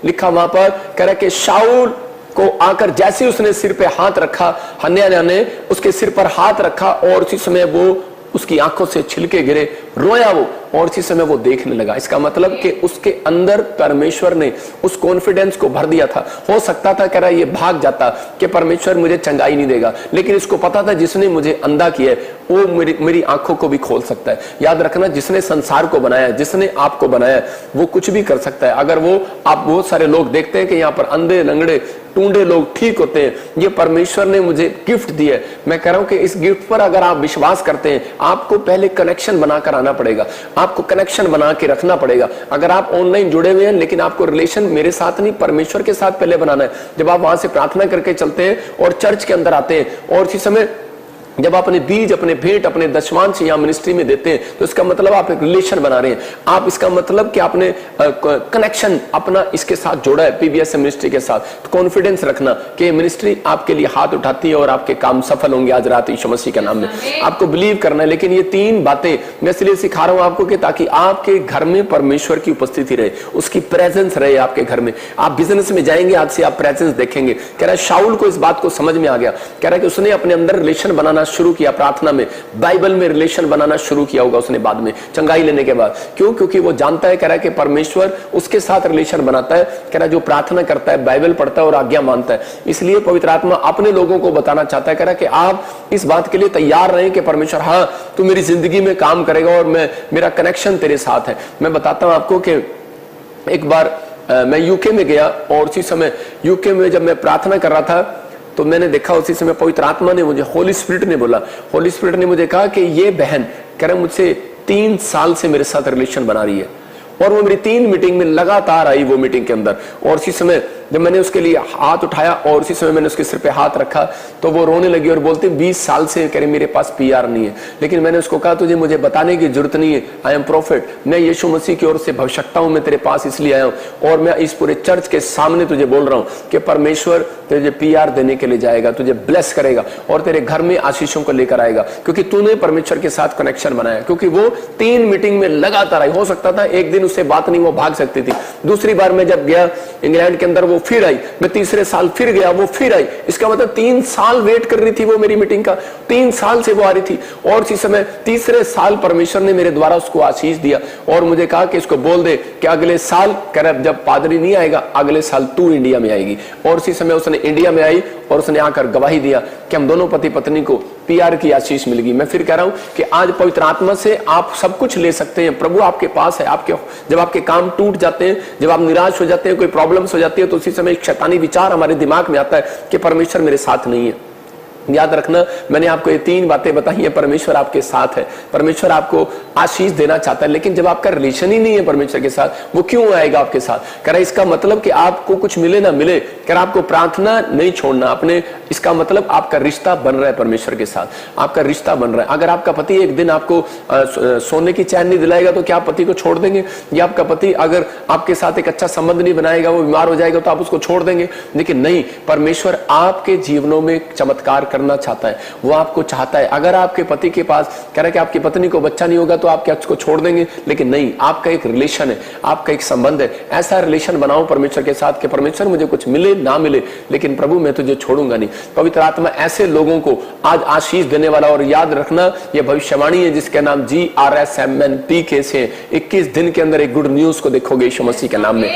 लिखा वहां पर, कह रहा कि शाऊल को आकर जैसे उसने सिर पे हाथ रखा, हन्याह ने उसके सिर पर हाथ रखा और उसी समय वो उसकी आंखों से छिलके गिरे, रोया वो, और इसी समय वो देखने लगा। इसका मतलब कि उसके अंदर परमेश्वर ने उस कॉन्फिडेंस को भर दिया था। हो सकता था कह रहा ये भाग जाता कि परमेश्वर मुझे चंगाई नहीं देगा, लेकिन इसको पता था जिसने मुझे अंधा किया है वो मेरी आंखों को भी खोल सकता है। याद रखना, जिसने संसार को बनाया, जिसने आपको बनाया, वो कुछ भी कर सकता है। अगर वो, आप बहुत सारे लोग देखते हैं कि यहाँ पर अंधे लंगड़े टूंडे लोग ठीक होते हैं, ये परमेश्वर ने मुझे गिफ्ट दी है। मैं कह रहा हूं कि इस गिफ्ट पर अगर आप विश्वास करते हैं, आपको पहले कनेक्शन बनाकर आना पड़ेगा, आपको कनेक्शन बना के रखना पड़ेगा। अगर आप ऑनलाइन जुड़े हुए हैं लेकिन आपको रिलेशन मेरे साथ नहीं, परमेश्वर के साथ पहले बनाना है। जब आप वहां से प्रार्थना करके चलते हैं और चर्च के अंदर आते हैं और इसी समय जब आप अपने बीज, अपने भेंट, अपने दशमांश यहाँ मिनिस्ट्री में देते हैं, तो इसका मतलब आप एक रिलेशन बना रहे हैं। आप, इसका मतलब कि आपने कनेक्शन अपना इसके साथ जोड़ा है, पीबीएस मिनिस्ट्री के साथ। तो कॉन्फिडेंस रखना कि मिनिस्ट्री आपके लिए हाथ उठाती है और आपके काम सफल होंगे आज रात यीशु मसीह के नाम में। आपको बिलीव करना है। लेकिन ये 3 बातें मैं इसलिए सिखा रहा हूं आपको कि ताकि आपके घर में परमेश्वर की उपस्थिति रहे, उसकी प्रेजेंस रहे आपके घर में। आप बिजनेस में जाएंगे, आज से आप प्रेजेंस देखेंगे। कह रहा है शाऊल को इस बात को समझ में आ गया। कह रहा है कि उसने अपने अंदर रिलेशन बनाना शुरू किया, प्रार्थना में, बाइबल में रिलेशन बनाना शुरू किया होगा उसने बाद में चंगाई लेने के बाद। क्यों? क्योंकि वो जानता है, कह रहा है कि परमेश्वर उसके साथ रिलेशन बनाता है। कह रहा है जो प्रार्थना करता है, बाइबल पढ़ता है और आज्ञा मानता है। इसलिए पवित्र आत्मा अपने लोगों को बताना चाहता है, कह रहा है कि आप इस बात के लिए तैयार रहें कि परमेश्वर, हाँ तू मेरी जिंदगी में काम करेगा और मेरा कनेक्शन तेरे साथ है। मैं बताता हूं आपको कि एक बार मैं यूके में गया और उसी समय यूके में जब मैं प्रार्थना कर रहा था तो मैंने देखा उसी समय पवित्र आत्मा ने मुझे, होली स्पिरिट ने बोला, होली स्पिरिट ने मुझे कहा कि ये बहन, कह रहा मुझसे 3 साल से मेरे साथ रिलेशन बना रही है और वो मेरी 3 मीटिंग में लगातार आई वो मीटिंग के अंदर। और उसी समय जब मैंने उसके लिए हाथ उठाया और उसी समय मैंने उसके सिर पे हाथ रखा तो वो रोने लगी और बोलती 20 साल से कह रही मेरे पास पीआर नहीं है। लेकिन मैंने उसको कहा तुझे मुझे बताने की जरूरत नहीं है, आई एम प्रोफेट, मैं यीशु मसीह की ओर से भविष्यवक्ता हूं, मैं तेरे पास इसलिए आया हूं और मैं इस पूरे चर्च के सामने तुझे बोल रहा हूं कि परमेश्वर तुझे पीआर देने के लिए जाएगा, तुझे ब्लेस करेगा और तेरे घर में आशीषों को लेकर आएगा, क्योंकि तूने परमेश्वर के साथ कनेक्शन बनाया। क्योंकि वो 3 मीटिंग में लगातार आई। हो सकता था एक दिन उससे बात नहीं, वो भाग सकती थी। दूसरी बार मैं जब गया इंग्लैंड के अंदर, वो फिर आई। मैं तीसरे साल फिर गया, वो फिर आई। इसका मतलब 3 साल वेट कर रही थी वो मेरी मीटिंग का, 3 साल से वो आ रही थी। और इसी समय तीसरे साल परमेश्वर ने मेरे द्वारा उसको आशीष दिया और मुझे कहा कि इसको बोल दे कि अगले साल, कह रहा जब पादरी नहीं आएगा अगले साल तू इंडिया में आएगी। और उसी समय उसने इंडिया में आई और उसने आकर गवाही दिया कि हम दोनों पति पत्नी को पीआर की आशीष मिल गई। मैं फिर कह रहा हूं कि आज पवित्र आत्मा से आप सब कुछ ले सकते हैं। प्रभु आपके पास है। आपके जब आपके काम टूट जाते हैं, जब आप निराश हो जाते हैं, कोई प्रॉब्लम्स हो जाती है, तो उसी समय एक शैतानी विचार हमारे दिमाग में आता है कि परमेश्वर मेरे साथ नहीं है। याद रखना, मैंने आपको ये 3 बातें बताई है। परमेश्वर आपके साथ है, परमेश्वर आपको आशीष देना चाहता है। लेकिन जब आपका रिलेशन ही नहीं है परमेश्वर के साथ, वो क्यों आएगा आपके साथ? कह रहा है इसका मतलब कि आपको कुछ मिले ना मिले, कह रहा आपको प्रार्थना नहीं छोड़ना अपने। इसका मतलब आपका रिश्ता बन रहा है परमेश्वर के साथ, आपका रिश्ता बन रहा है। अगर आपका पति एक दिन आपको सोने की चैन नहीं दिलाएगा तो क्या आप पति को छोड़ देंगे? या आपका पति अगर आपके साथ एक अच्छा संबंध नहीं बनाएगा, वो बीमार हो जाएगा, तो आप उसको छोड़ देंगे? लेकिन नहीं, परमेश्वर आपके जीवनों में चमत्कार करना चाहता है, वो आपको चाहता है। अगर आपके पति के पास, कह रहा है कि आपकी पत्नी को बच्चा नहीं होगा तो आप क्या उसको छोड़ देंगे? लेकिन नहीं, आपका एक रिलेशन है, आपका एक संबंध है। ऐसा रिलेशन बनाओ परमेश्वर के साथ कि परमेश्वर मुझे कुछ मिले ना मिले, लेकिन प्रभु मैं तुझे छोड़ूंगा नहीं। पवित्र आत्मा ऐसे लोगों को आज आशीष देने वाला। और याद रखना, यह भविष्यवाणी है जिसका नाम GRSMNP से 21 दिन के अंदर एक गुड न्यूज को देखोगे यीशु मसीह के नाम में।